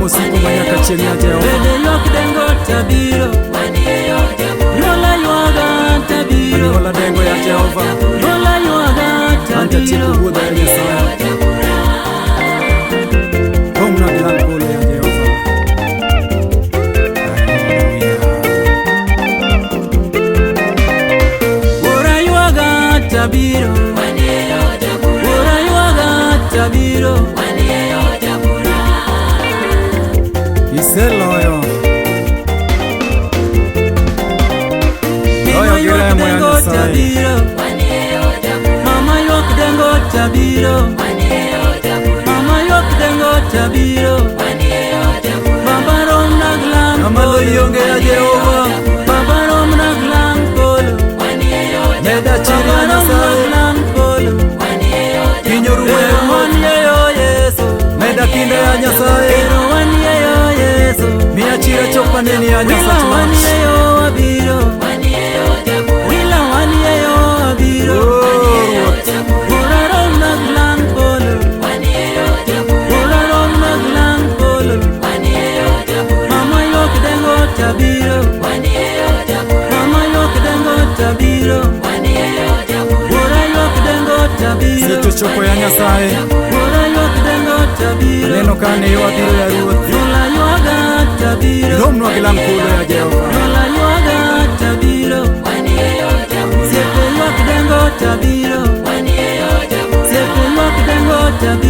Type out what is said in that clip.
mosiko manyaka chieng' ya Jehova. Bende ywak dengo tabiro, nyuola ywaga tabiro, Anyuola dengo ya Jehova. nyuola ywaga Anta tieko tabiro. wuodha ya Nyasaye. Romna gi lal polo ya Jehova. Ora ywaga tabiro, ora ywaga tabiro, Iseloyo. Loyo gi remo ya Nyasaye. tabiro, mama ywak dengo tabiro, mama ywak dengo tabiro, baba rom naglang Amalo ionge ya Jehova. baba rom naglang polo, Meda chiri baba ya rom Nyasaye. naglang polo, Kinyoru ero wan yeyo Yesu, Meda kinde ya Nyasaye. ero wan yeyo Yesu, Miya chira chopa neni ya wila Nyasaye. wan yeyo abiro, wila wan yeyo abiro, ora rom naglang polo, ora rom naglang polo, mama ywak dengo tabiro, mama ywak dengo tabiro, ora ywak dengo tabiro, Seto chopo ya Nyasaye. ora ywak dengo tabiro, Neno kane yo abiro ya ruoth. nyuola ywaga tabiro, Romnwa gi lang polo ya Jehova. nyuola ywaga tabiro, siepe ywak dengo tabiro, siepe ywak dengo tabiro.